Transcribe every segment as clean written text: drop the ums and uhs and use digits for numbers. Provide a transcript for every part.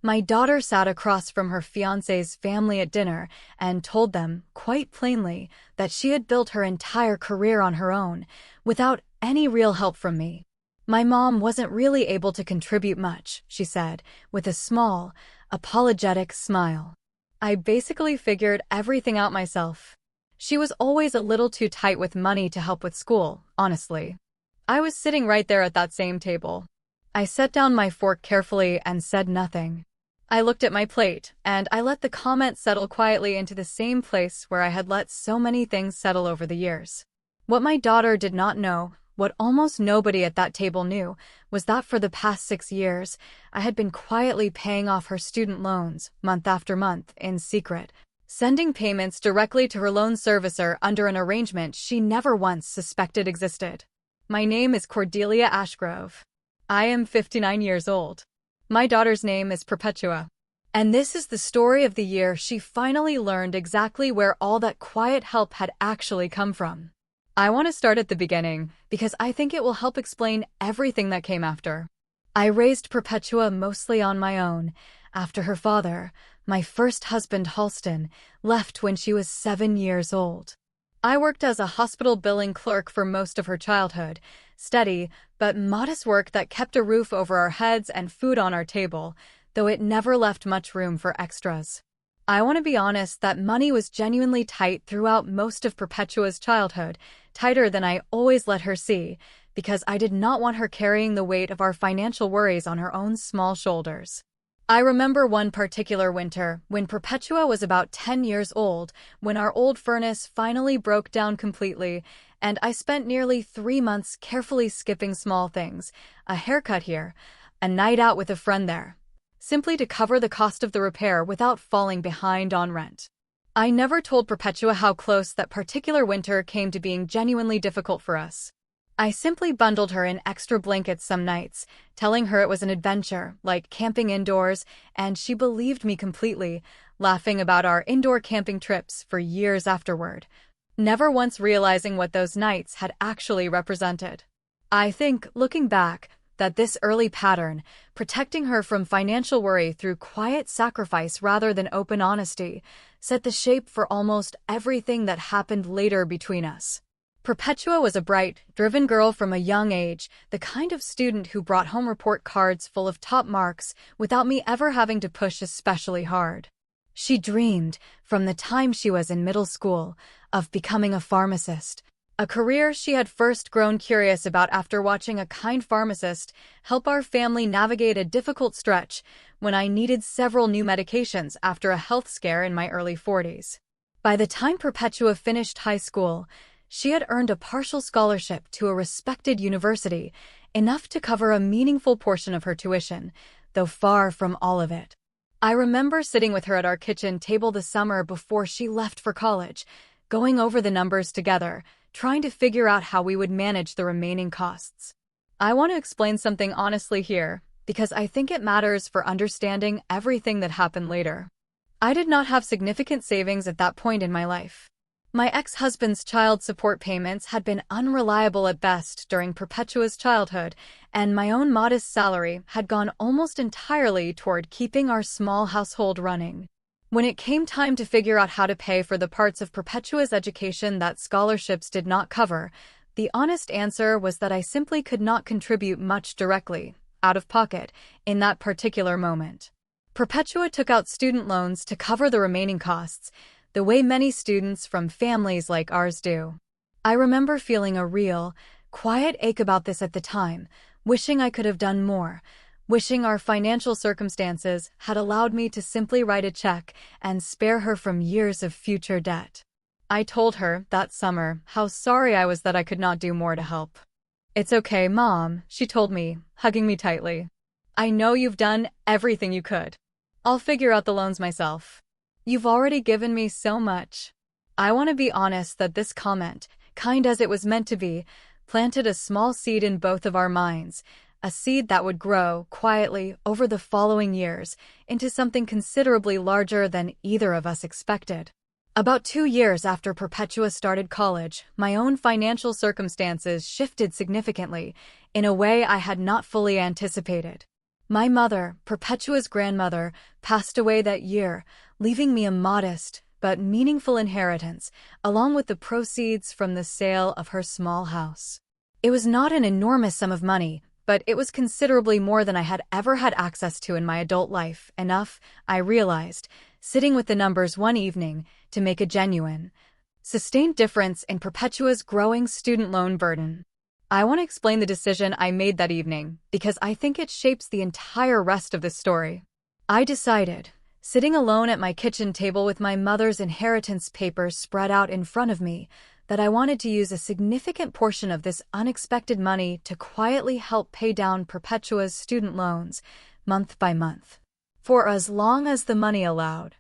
My daughter sat across from her fiancé's family at dinner and told them, quite plainly, that she had built her entire career on her own, without any real help from me. My mom wasn't really able to contribute much, she said, with a small, apologetic smile. I basically figured everything out myself. She was always a little too tight with money to help with school, honestly. I was sitting right there at that same table. I set down my fork carefully and said nothing. I looked at my plate, and I let the comment settle quietly into the same place where I had let so many things settle over the years. What my daughter did not know, what almost nobody at that table knew, was that for the past 6 years, I had been quietly paying off her student loans, month after month, in secret, sending payments directly to her loan servicer under an arrangement she never once suspected existed. My name is Cordelia Ashgrove. I am 59 years old. My daughter's name is Perpetua. And this is the story of the year she finally learned exactly where all that quiet help had actually come from. I want to start at the beginning, because I think it will help explain everything that came after. I raised Perpetua mostly on my own, after her father, my first husband Halston, left when she was 7 years old. I worked as a hospital billing clerk for most of her childhood, steady but modest work that kept a roof over our heads and food on our table, though it never left much room for extras. I want to be honest that money was genuinely tight throughout most of Perpetua's childhood, tighter than I always let her see, because I did not want her carrying the weight of our financial worries on her own small shoulders. I remember one particular winter, when Perpetua was about 10 years old, when our old furnace finally broke down completely, and I spent nearly 3 months carefully skipping small things, a haircut here, a night out with a friend there, simply to cover the cost of the repair without falling behind on rent. I never told Perpetua how close that particular winter came to being genuinely difficult for us. I simply bundled her in extra blankets some nights, telling her it was an adventure, like camping indoors, and she believed me completely, laughing about our indoor camping trips for years afterward, never once realizing what those nights had actually represented. I think, looking back, that this early pattern, protecting her from financial worry through quiet sacrifice rather than open honesty, set the shape for almost everything that happened later between us. Perpetua was a bright, driven girl from a young age, the kind of student who brought home report cards full of top marks without me ever having to push especially hard. She dreamed, from the time she was in middle school, of becoming a pharmacist, a career she had first grown curious about after watching a kind pharmacist help our family navigate a difficult stretch when I needed several new medications after a health scare in my early 40s. By the time Perpetua finished high school, she had earned a partial scholarship to a respected university, enough to cover a meaningful portion of her tuition, though far from all of it. I remember sitting with her at our kitchen table the summer before she left for college, going over the numbers together, trying to figure out how we would manage the remaining costs. I want to explain something honestly here, because I think it matters for understanding everything that happened later. I did not have significant savings at that point in my life. My ex-husband's child support payments had been unreliable at best during Perpetua's childhood, and my own modest salary had gone almost entirely toward keeping our small household running. When it came time to figure out how to pay for the parts of Perpetua's education that scholarships did not cover, the honest answer was that I simply could not contribute much directly, out of pocket, in that particular moment. Perpetua took out student loans to cover the remaining costs, the way many students from families like ours do. I remember feeling a real, quiet ache about this at the time, wishing I could have done more, wishing our financial circumstances had allowed me to simply write a check and spare her from years of future debt. I told her, that summer, how sorry I was that I could not do more to help. "It's okay, Mom," she told me, hugging me tightly. "I know you've done everything you could. I'll figure out the loans myself. You've already given me so much." I want to be honest that this comment, kind as it was meant to be, planted a small seed in both of our minds, a seed that would grow, quietly, over the following years, into something considerably larger than either of us expected. About 2 years after Perpetua started college, my own financial circumstances shifted significantly, in a way I had not fully anticipated. My mother, Perpetua's grandmother, passed away that year, leaving me a modest but meaningful inheritance, along with the proceeds from the sale of her small house. It was not an enormous sum of money, but it was considerably more than I had ever had access to in my adult life, enough, I realized, sitting with the numbers one evening, to make a genuine, sustained difference in Perpetua's growing student loan burden. I want to explain the decision I made that evening, because I think it shapes the entire rest of the story. I decided, sitting alone at my kitchen table with my mother's inheritance papers spread out in front of me, that I wanted to use a significant portion of this unexpected money to quietly help pay down Perpetua's student loans, month by month, for as long as the money allowed.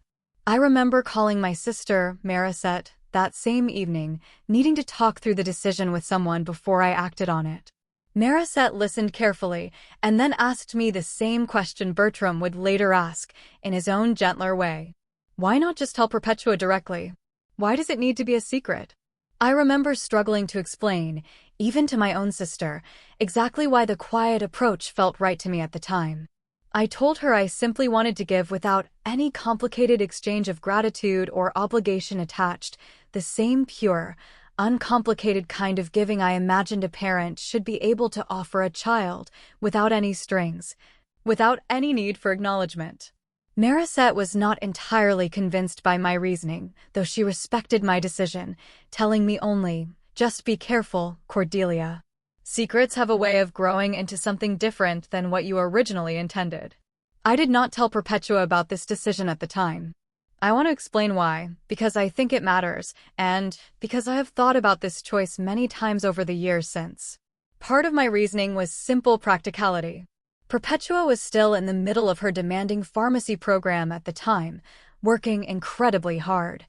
I remember calling my sister, Marisette, that same evening, needing to talk through the decision with someone before I acted on it. Marisette listened carefully, and then asked me the same question Bertram would later ask, in his own gentler way. Why not just tell Perpetua directly? Why does it need to be a secret? I remember struggling to explain, even to my own sister, exactly why the quiet approach felt right to me at the time. I told her I simply wanted to give without any complicated exchange of gratitude or obligation attached, the same pure, uncomplicated kind of giving I imagined a parent should be able to offer a child, without any strings, without any need for acknowledgement. Marisette was not entirely convinced by my reasoning, though she respected my decision, telling me only, "Just be careful, Cordelia. Secrets have a way of growing into something different than what you originally intended." I did not tell Perpetua about this decision at the time. I want to explain why, because I think it matters, and because I have thought about this choice many times over the years since. Part of my reasoning was simple practicality. Perpetua was still in the middle of her demanding pharmacy program at the time, working incredibly hard.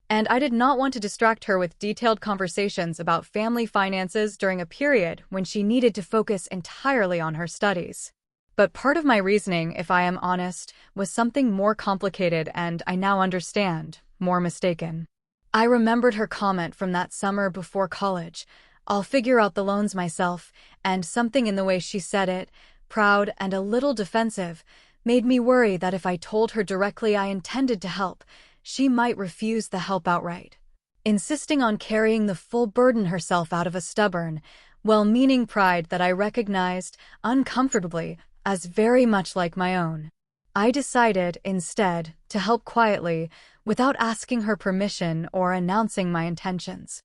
And I did not want to distract her with detailed conversations about family finances during a period when she needed to focus entirely on her studies. But part of my reasoning, if I am honest, was something more complicated and, I now understand, more mistaken. I remembered her comment from that summer before college, "I'll figure out the loans myself," and something in the way she said it, proud and a little defensive, made me worry that if I told her directly I intended to help, she might refuse the help outright, insisting on carrying the full burden herself out of a stubborn, well-meaning pride that I recognized, uncomfortably, as very much like my own. I decided, instead, to help quietly, without asking her permission or announcing my intentions.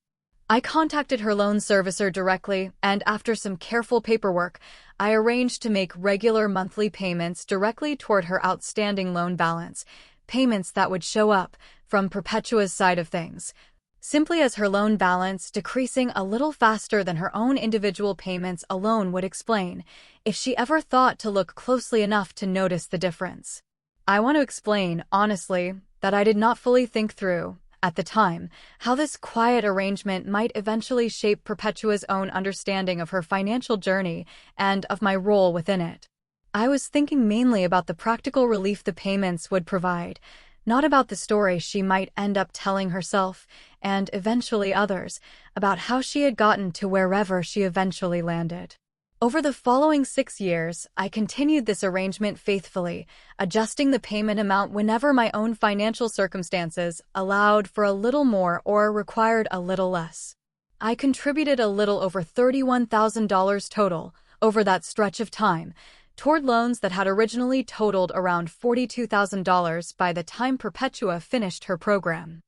I contacted her loan servicer directly, and after some careful paperwork, I arranged to make regular monthly payments directly toward her outstanding loan balance, payments that would show up, from Perpetua's side of things, simply as her loan balance decreasing a little faster than her own individual payments alone would explain, if she ever thought to look closely enough to notice the difference. I want to explain, honestly, that I did not fully think through, at the time, how this quiet arrangement might eventually shape Perpetua's own understanding of her financial journey and of my role within it. I was thinking mainly about the practical relief the payments would provide, not about the story she might end up telling herself, and eventually others, about how she had gotten to wherever she eventually landed. Over the following 6 years, I continued this arrangement faithfully, adjusting the payment amount whenever my own financial circumstances allowed for a little more or required a little less. I contributed a little over $31,000 total, over that stretch of time, toward loans that had originally totaled around $42,000 by the time Perpetua finished her program.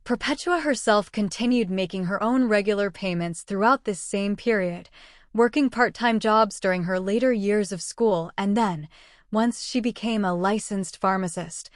Perpetua herself continued making her own regular payments throughout this same period, working part-time jobs during her later years of school and then, once she became a licensed pharmacist,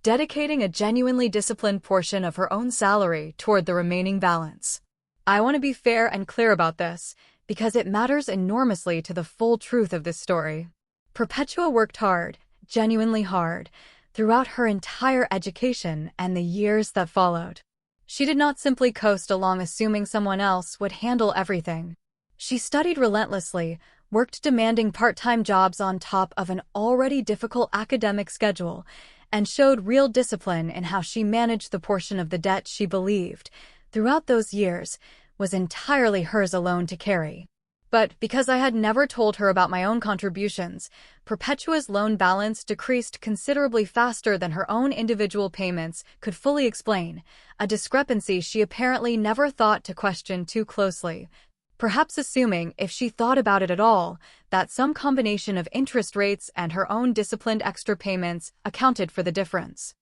dedicating a genuinely disciplined portion of her own salary toward the remaining balance. I want to be fair and clear about this, because it matters enormously to the full truth of this story. Perpetua worked hard, genuinely hard, throughout her entire education and the years that followed. She did not simply coast along assuming someone else would handle everything. She studied relentlessly, worked demanding part-time jobs on top of an already difficult academic schedule, and showed real discipline in how she managed the portion of the debt she believed, throughout those years, was entirely hers alone to carry. But because I had never told her about my own contributions, Perpetua's loan balance decreased considerably faster than her own individual payments could fully explain, a discrepancy she apparently never thought to question too closely, perhaps assuming, if she thought about it at all, that some combination of interest rates and her own disciplined extra payments accounted for the difference.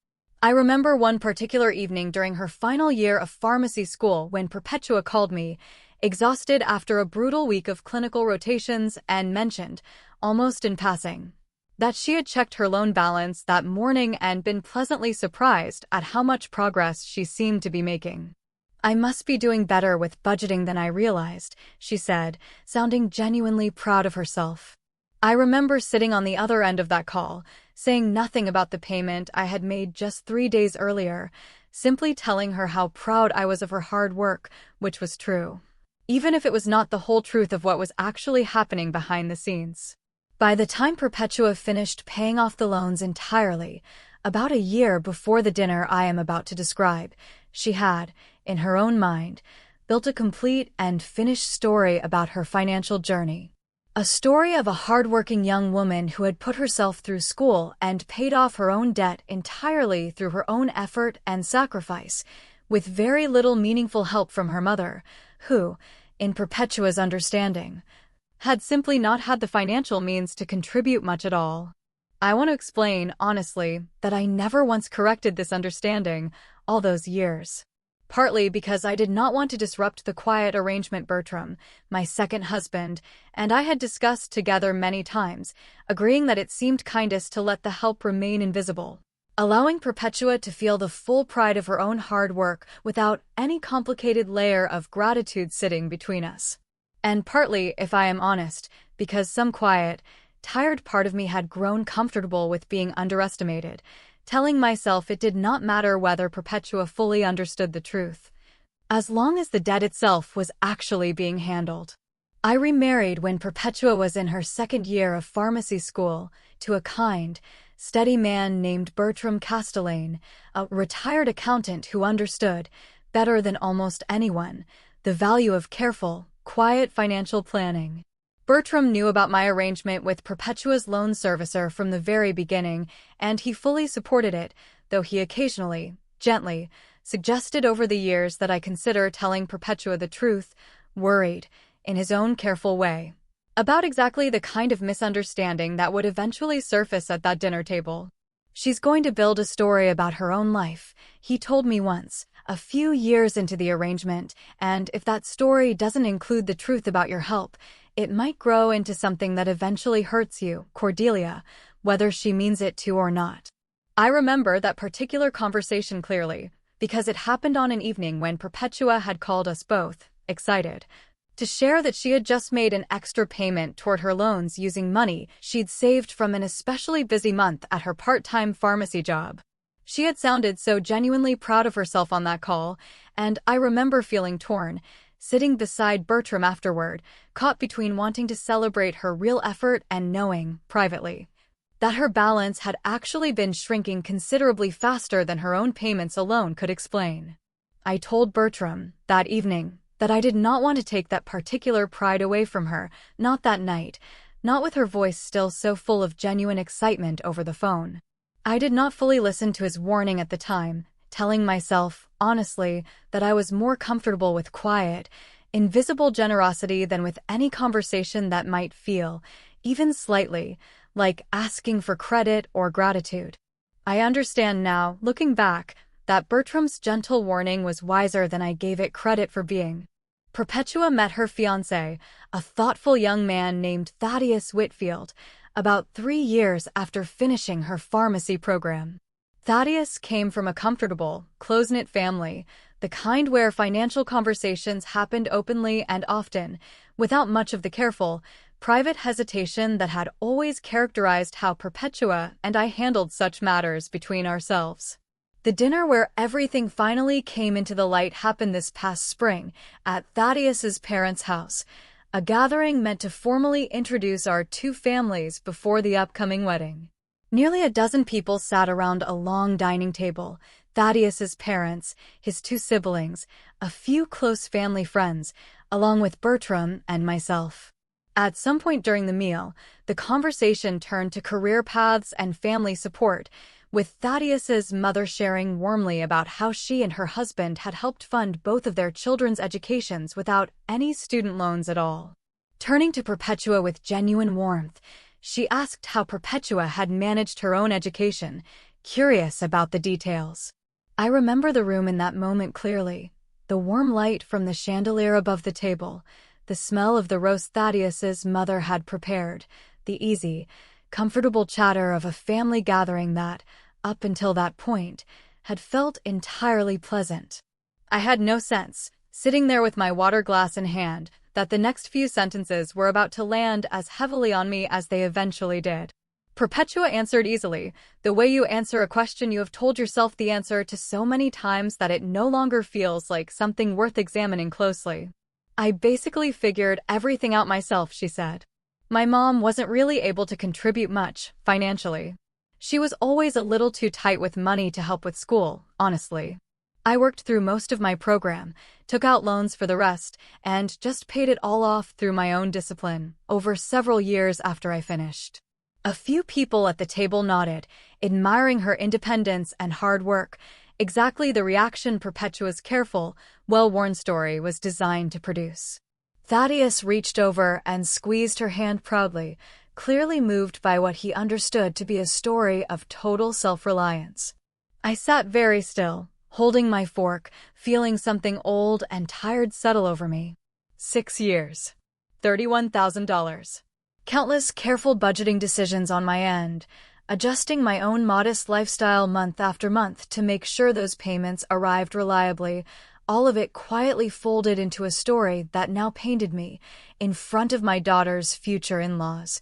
I remember one particular evening during her final year of pharmacy school when Perpetua called me, exhausted after a brutal week of clinical rotations, and mentioned, almost in passing, that she had checked her loan balance that morning and been pleasantly surprised at how much progress she seemed to be making. "I must be doing better with budgeting than I realized," she said, sounding genuinely proud of herself. I remember sitting on the other end of that call, saying nothing about the payment I had made just 3 days earlier, simply telling her how proud I was of her hard work, which was true, even if it was not the whole truth of what was actually happening behind the scenes. By the time Perpetua finished paying off the loans entirely, about a year before the dinner I am about to describe, she had, in her own mind, built a complete and finished story about her financial journey. A story of a hardworking young woman who had put herself through school and paid off her own debt entirely through her own effort and sacrifice, with very little meaningful help from her mother, who, in Perpetua's understanding, had simply not had the financial means to contribute much at all. I want to explain, honestly, that I never once corrected this understanding all those years. Partly because I did not want to disrupt the quiet arrangement Bertram, my second husband, and I had discussed together many times, agreeing that it seemed kindest to let the help remain invisible, allowing Perpetua to feel the full pride of her own hard work without any complicated layer of gratitude sitting between us. And partly, if I am honest, because some quiet, tired part of me had grown comfortable with being underestimated, telling myself it did not matter whether Perpetua fully understood the truth, as long as the debt itself was actually being handled. I remarried when Perpetua was in her second year of pharmacy school to a kind, steady man named Bertram Castellane, a retired accountant who understood, better than almost anyone, the value of careful, quiet financial planning. Bertram knew about my arrangement with Perpetua's loan servicer from the very beginning, and he fully supported it, though he occasionally, gently, suggested over the years that I consider telling Perpetua the truth, worried, in his own careful way, about exactly the kind of misunderstanding that would eventually surface at that dinner table. "She's going to build a story about her own life," he told me once, a few years into the arrangement, "and if that story doesn't include the truth about your help, it might grow into something that eventually hurts you, Cordelia, whether she means it to or not." I remember that particular conversation clearly, because it happened on an evening when Perpetua had called us both, excited, to share that she had just made an extra payment toward her loans using money she'd saved from an especially busy month at her part-time pharmacy job. She had sounded so genuinely proud of herself on that call, and I remember feeling torn, sitting beside Bertram afterward, caught between wanting to celebrate her real effort and knowing, privately, that her balance had actually been shrinking considerably faster than her own payments alone could explain. I told Bertram, that evening, that I did not want to take that particular pride away from her, not that night, not with her voice still so full of genuine excitement over the phone. I did not fully listen to his warning at the time, telling myself, honestly, that I was more comfortable with quiet, invisible generosity than with any conversation that might feel, even slightly, like asking for credit or gratitude. I understand now, looking back, that Bertram's gentle warning was wiser than I gave it credit for being. Perpetua met her fiancé, a thoughtful young man named Thaddeus Whitfield, about 3 years after finishing her pharmacy program. Thaddeus came from a comfortable, close-knit family, the kind where financial conversations happened openly and often, without much of the careful, private hesitation that had always characterized how Perpetua and I handled such matters between ourselves. The dinner where everything finally came into the light happened this past spring, at Thaddeus's parents' house, a gathering meant to formally introduce our two families before the upcoming wedding. Nearly a dozen people sat around a long dining table, Thaddeus's parents, his 2 siblings, a few close family friends, along with Bertram and myself. At some point during the meal, the conversation turned to career paths and family support, with Thaddeus's mother sharing warmly about how she and her husband had helped fund both of their children's educations without any student loans at all. Turning to Perpetua with genuine warmth, she asked how Perpetua had managed her own education, curious about the details. I remember the room in that moment clearly, the warm light from the chandelier above the table, the smell of the roast Thaddeus's mother had prepared, the easy, comfortable chatter of a family gathering that, up until that point, had felt entirely pleasant. I had no sense, sitting there with my water glass in hand, that the next few sentences were about to land as heavily on me as they eventually did. Perpetua answered easily, the way you answer a question you have told yourself the answer to so many times that it no longer feels like something worth examining closely. I basically figured everything out myself, she said. My mom wasn't really able to contribute much, financially. She was always a little too tight with money to help with school, honestly. I worked through most of my program, took out loans for the rest, and just paid it all off through my own discipline, over several years after I finished. A few people at the table nodded, admiring her independence and hard work, exactly the reaction Perpetua's careful, well-worn story was designed to produce. Thaddeus reached over and squeezed her hand proudly, clearly moved by what he understood to be a story of total self-reliance. I sat very still, holding my fork, feeling something old and tired settle over me. 6 years. $31,000. Countless careful budgeting decisions on my end, adjusting my own modest lifestyle month after month to make sure those payments arrived reliably, all of it quietly folded into a story that now painted me, in front of my daughter's future in-laws,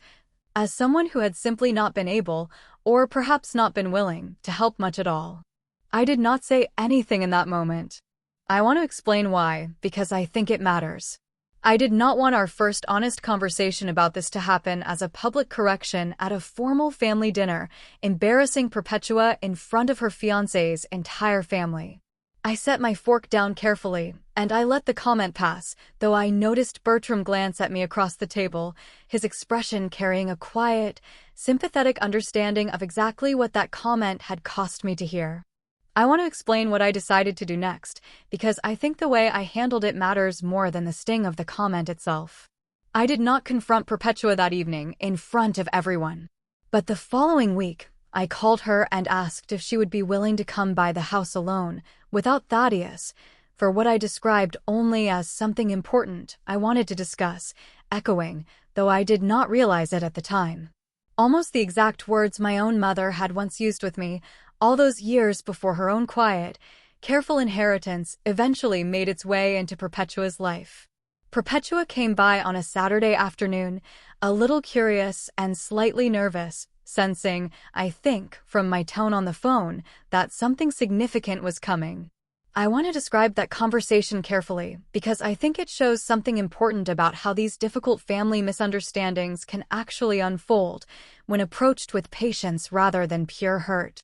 as someone who had simply not been able, or perhaps not been willing, to help much at all. I did not say anything in that moment. I want to explain why, because I think it matters. I did not want our first honest conversation about this to happen as a public correction at a formal family dinner, embarrassing Perpetua in front of her fiancé's entire family. I set my fork down carefully, and I let the comment pass, though I noticed Bertram glance at me across the table, his expression carrying a quiet, sympathetic understanding of exactly what that comment had cost me to hear. I want to explain what I decided to do next, because I think the way I handled it matters more than the sting of the comment itself. I did not confront Perpetua that evening in front of everyone. But the following week, I called her and asked if she would be willing to come by the house alone, without Thaddeus, for what I described only as something important I wanted to discuss, echoing, though I did not realize it at the time, almost the exact words my own mother had once used with me, all those years before her own quiet, careful inheritance eventually made its way into Perpetua's life. Perpetua came by on a Saturday afternoon, a little curious and slightly nervous, sensing, I think, from my tone on the phone, that something significant was coming. I want to describe that conversation carefully, because I think it shows something important about how these difficult family misunderstandings can actually unfold when approached with patience rather than pure hurt.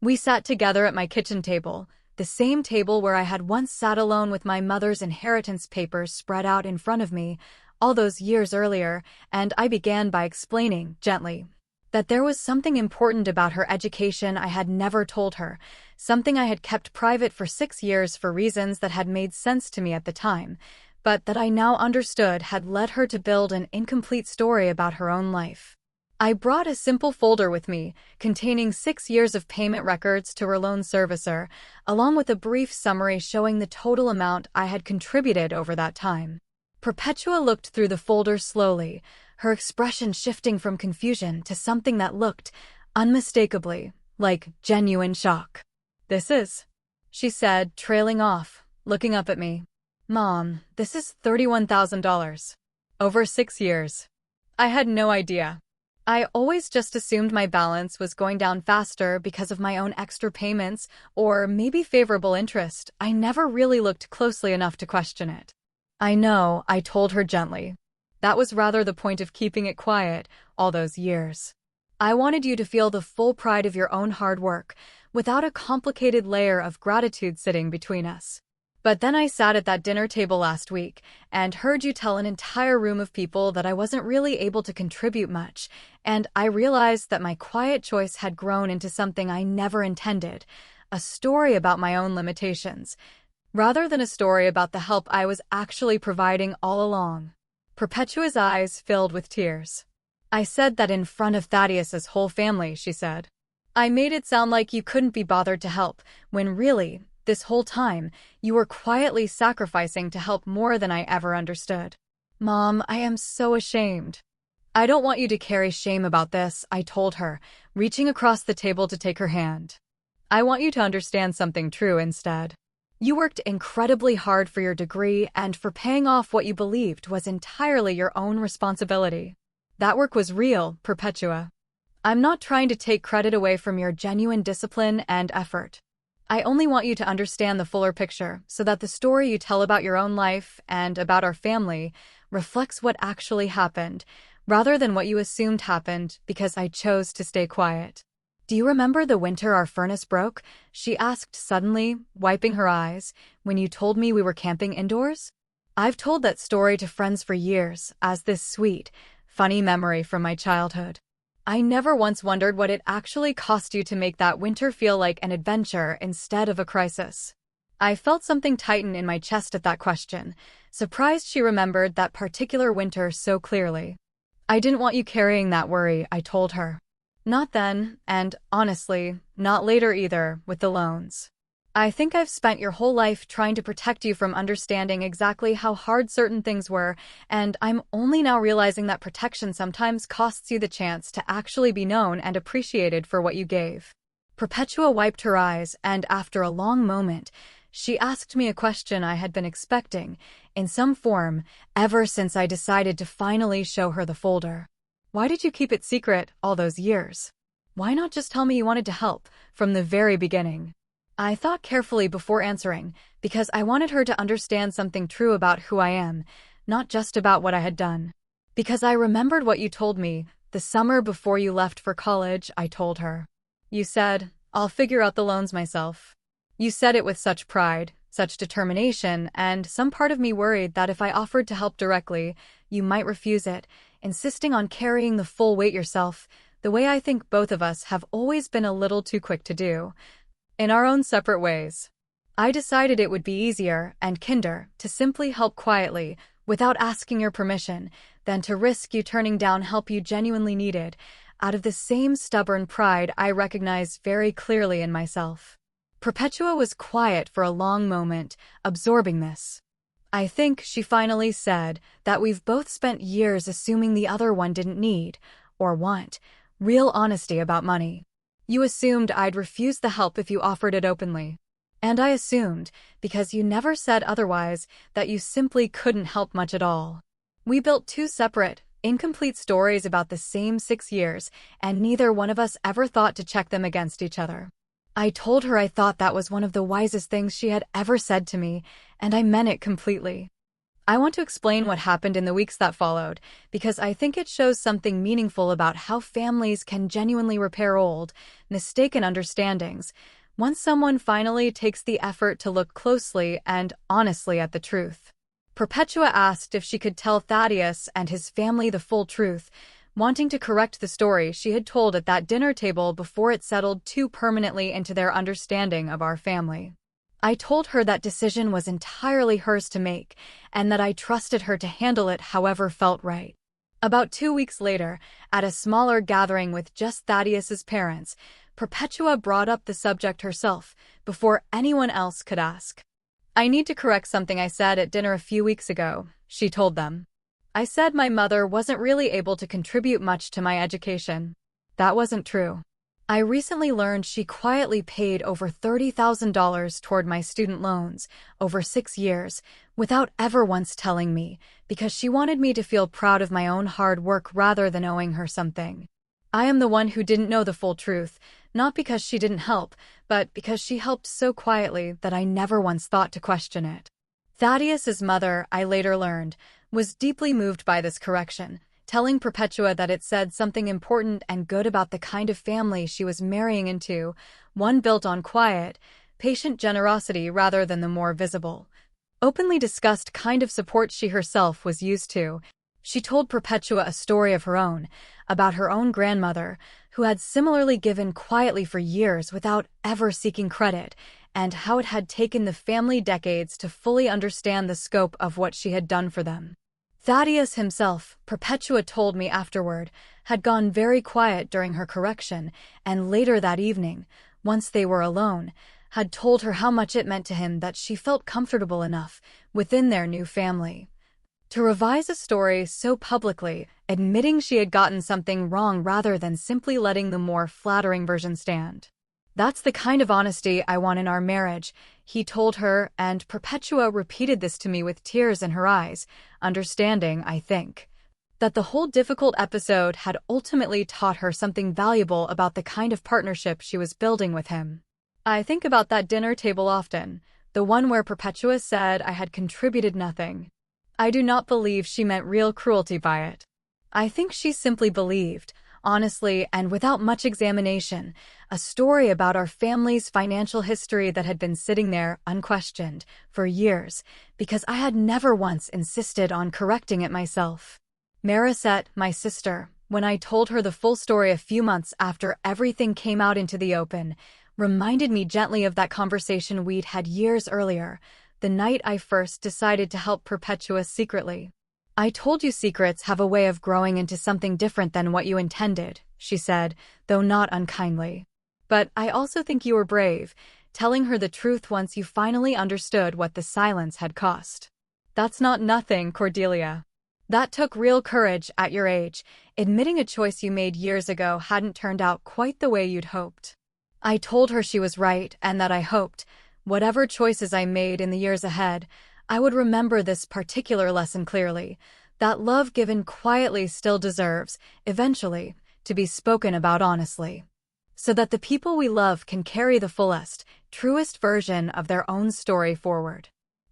We sat together at my kitchen table, the same table where I had once sat alone with my mother's inheritance papers spread out in front of me, all those years earlier, and I began by explaining, gently, that there was something important about her education I had never told her, something I had kept private for 6 years for reasons that had made sense to me at the time, but that I now understood had led her to build an incomplete story about her own life. I brought a simple folder with me, containing 6 years of payment records to her loan servicer, along with a brief summary showing the total amount I had contributed over that time. Perpetua looked through the folder slowly, her expression shifting from confusion to something that looked, unmistakably, like genuine shock. "This is," she said, trailing off, looking up at me. "Mom, this is $31,000. Over 6 years. I had no idea. I always just assumed my balance was going down faster because of my own extra payments or maybe favorable interest. I never really looked closely enough to question it." "I know," I told her gently. "That was rather the point of keeping it quiet all those years. I wanted you to feel the full pride of your own hard work, without a complicated layer of gratitude sitting between us." But then I sat at that dinner table last week and heard you tell an entire room of people that I wasn't really able to contribute much, and I realized that my quiet choice had grown into something I never intended, a story about my own limitations, rather than a story about the help I was actually providing all along. Perpetua's eyes filled with tears. I said that in front of Thaddeus's whole family, she said. I made it sound like you couldn't be bothered to help, when really, this whole time, you were quietly sacrificing to help more than I ever understood. Mom, I am so ashamed. I don't want you to carry shame about this, I told her, reaching across the table to take her hand. I want you to understand something true instead. You worked incredibly hard for your degree and for paying off what you believed was entirely your own responsibility. That work was real, Perpetua. I'm not trying to take credit away from your genuine discipline and effort. I only want you to understand the fuller picture so that the story you tell about your own life and about our family reflects what actually happened, rather than what you assumed happened because I chose to stay quiet. Do you remember the winter our furnace broke? She asked suddenly, wiping her eyes, when you told me we were camping indoors? I've told that story to friends for years as this sweet, funny memory from my childhood. I never once wondered what it actually cost you to make that winter feel like an adventure instead of a crisis. I felt something tighten in my chest at that question, surprised she remembered that particular winter so clearly. I didn't want you carrying that worry, I told her. Not then, and honestly, not later either, with the loans. I think I've spent your whole life trying to protect you from understanding exactly how hard certain things were, and I'm only now realizing that protection sometimes costs you the chance to actually be known and appreciated for what you gave. Perpetua wiped her eyes, and after a long moment, she asked me a question I had been expecting, in some form, ever since I decided to finally show her the folder. Why did you keep it secret all those years? Why not just tell me you wanted to help from the very beginning? I thought carefully before answering, because I wanted her to understand something true about who I am, not just about what I had done. Because I remembered what you told me the summer before you left for college, I told her. You said, I'll figure out the loans myself. You said it with such pride, such determination, and some part of me worried that if I offered to help directly, you might refuse it, insisting on carrying the full weight yourself, the way I think both of us have always been a little too quick to do. In our own separate ways. I decided it would be easier and kinder to simply help quietly, without asking your permission, than to risk you turning down help you genuinely needed, out of the same stubborn pride I recognize very clearly in myself. Perpetua was quiet for a long moment, absorbing this. I think, she finally said, that we've both spent years assuming the other one didn't need, or want, real honesty about money. You assumed I'd refuse the help if you offered it openly. And I assumed, because you never said otherwise, that you simply couldn't help much at all. We built two separate, incomplete stories about the same 6 years, and neither one of us ever thought to check them against each other. I told her I thought that was one of the wisest things she had ever said to me, and I meant it completely. I want to explain what happened in the weeks that followed, because I think it shows something meaningful about how families can genuinely repair old, mistaken understandings, once someone finally takes the effort to look closely and honestly at the truth. Perpetua asked if she could tell Thaddeus and his family the full truth, wanting to correct the story she had told at that dinner table before it settled too permanently into their understanding of our family. I told her that decision was entirely hers to make, and that I trusted her to handle it however felt right. About 2 weeks later, at a smaller gathering with just Thaddeus's parents, Perpetua brought up the subject herself, before anyone else could ask. I need to correct something I said at dinner a few weeks ago, she told them. I said my mother wasn't really able to contribute much to my education. That wasn't true. I recently learned she quietly paid over $30,000 toward my student loans over 6 years without ever once telling me, because she wanted me to feel proud of my own hard work rather than owing her something. I am the one who didn't know the full truth, not because she didn't help, but because she helped so quietly that I never once thought to question it. Thaddeus's mother, I later learned, was deeply moved by this correction, telling Perpetua that it said something important and good about the kind of family she was marrying into, one built on quiet, patient generosity rather than the more visible, openly discussed kind of support she herself was used to. She told Perpetua a story of her own, about her own grandmother, who had similarly given quietly for years without ever seeking credit, and how it had taken the family decades to fully understand the scope of what she had done for them. Thaddeus himself, Perpetua told me afterward, had gone very quiet during her correction, and later that evening, once they were alone, had told her how much it meant to him that she felt comfortable enough within their new family to revise a story so publicly, admitting she had gotten something wrong rather than simply letting the more flattering version stand. "That's the kind of honesty I want in our marriage," he told her, and Perpetua repeated this to me with tears in her eyes, understanding, I think, that the whole difficult episode had ultimately taught her something valuable about the kind of partnership she was building with him. I think about that dinner table often, the one where Perpetua said I had contributed nothing. I do not believe she meant real cruelty by it. I think she simply believed, honestly and without much examination, a story about our family's financial history that had been sitting there, unquestioned, for years, because I had never once insisted on correcting it myself. Marisette, my sister, when I told her the full story a few months after everything came out into the open, reminded me gently of that conversation we'd had years earlier, the night I first decided to help Perpetua secretly. "I told you secrets have a way of growing into something different than what you intended," she said, though not unkindly. "But I also think you were brave, telling her the truth once you finally understood what the silence had cost. That's not nothing, Cordelia. That took real courage at your age, admitting a choice you made years ago hadn't turned out quite the way you'd hoped." I told her she was right and that I hoped, whatever choices I made in the years ahead, I would remember this particular lesson clearly, that love given quietly still deserves, eventually, to be spoken about honestly, so that the people we love can carry the fullest, truest version of their own story forward.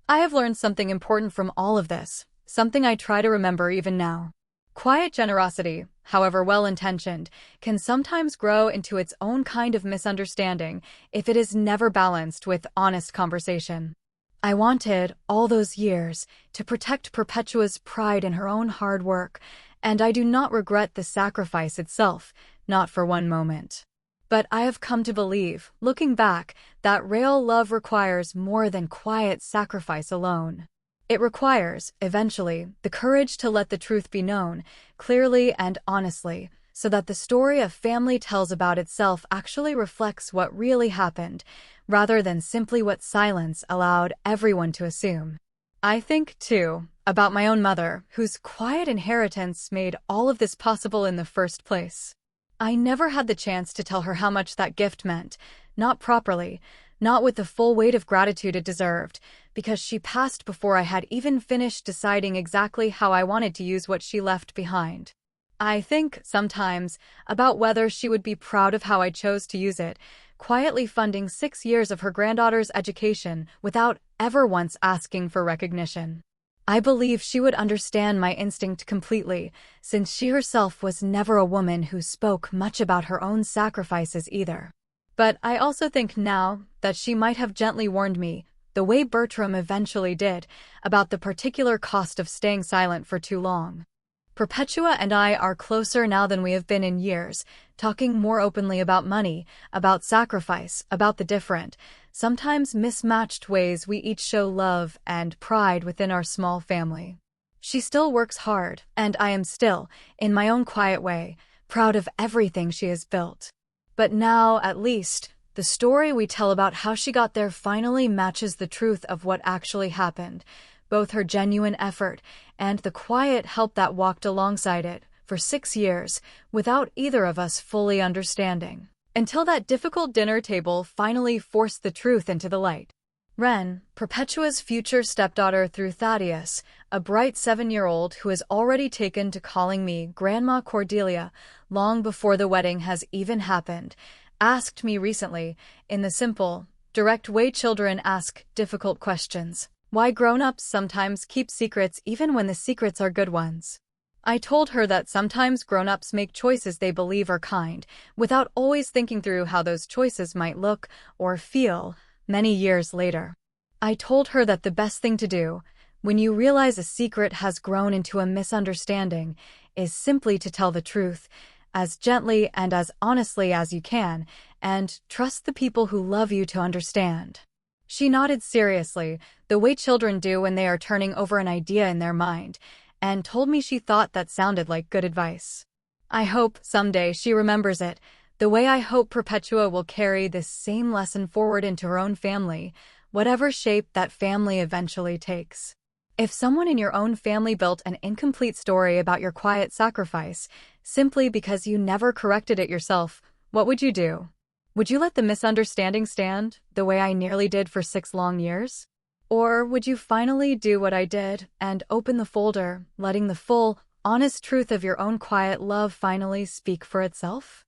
I have learned something important from all of this, something I try to remember even now. Quiet generosity, however well-intentioned, can sometimes grow into its own kind of misunderstanding if it is never balanced with honest conversation. I wanted, all those years, to protect Perpetua's pride in her own hard work, and I do not regret the sacrifice itself, not for one moment. But I have come to believe, looking back, that real love requires more than quiet sacrifice alone. It requires, eventually, the courage to let the truth be known, clearly and honestly, so that the story a family tells about itself actually reflects what really happened, rather than simply what silence allowed everyone to assume. I think, too, about my own mother, whose quiet inheritance made all of this possible in the first place. I never had the chance to tell her how much that gift meant, not properly, not with the full weight of gratitude it deserved, because she passed before I had even finished deciding exactly how I wanted to use what she left behind. I think, sometimes, about whether she would be proud of how I chose to use it, quietly funding 6 years of her granddaughter's education without ever once asking for recognition. I believe she would understand my instinct completely, since she herself was never a woman who spoke much about her own sacrifices either. But I also think now that she might have gently warned me, the way Bertram eventually did, about the particular cost of staying silent for too long. Perpetua and I are closer now than we have been in years, talking more openly about money, about sacrifice, about the different, sometimes mismatched ways we each show love and pride within our small family. She still works hard, and I am still, in my own quiet way, proud of everything she has built. But now, at least, the story we tell about how she got there finally matches the truth of what actually happened, both her genuine effort and the quiet help that walked alongside it for 6 years without either of us fully understanding. Until that difficult dinner table finally forced the truth into the light. Wren, Perpetua's future stepdaughter through Thaddeus, a bright 7-year-old who has already taken to calling me Grandma Cordelia long before the wedding has even happened, asked me recently, in the simple, direct way children ask difficult questions, why grown-ups sometimes keep secrets even when the secrets are good ones. I told her that sometimes grown-ups make choices they believe are kind, without always thinking through how those choices might look or feel Many years later, I told her that the best thing to do, when you realize a secret has grown into a misunderstanding, is simply to tell the truth, as gently and as honestly as you can, and trust the people who love you to understand. She nodded seriously, the way children do when they are turning over an idea in their mind, and told me she thought that sounded like good advice. I hope someday she remembers it, the way I hope Perpetua will carry this same lesson forward into her own family, whatever shape that family eventually takes. If someone in your own family built an incomplete story about your quiet sacrifice, simply because you never corrected it yourself, what would you do? Would you let the misunderstanding stand, the way I nearly did for 6 long years? Or would you finally do what I did and open the folder, letting the full, honest truth of your own quiet love finally speak for itself?